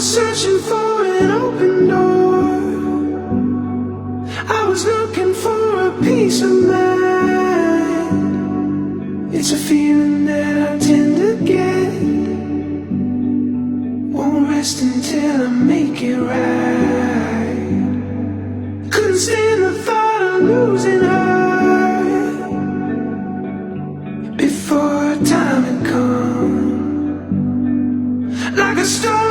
was searching for an open door. I was looking for a peace of mind. It's a feeling that I tend to get. Won't rest until I make it right. Couldn't stand the thought of losing her before time had come. Like a star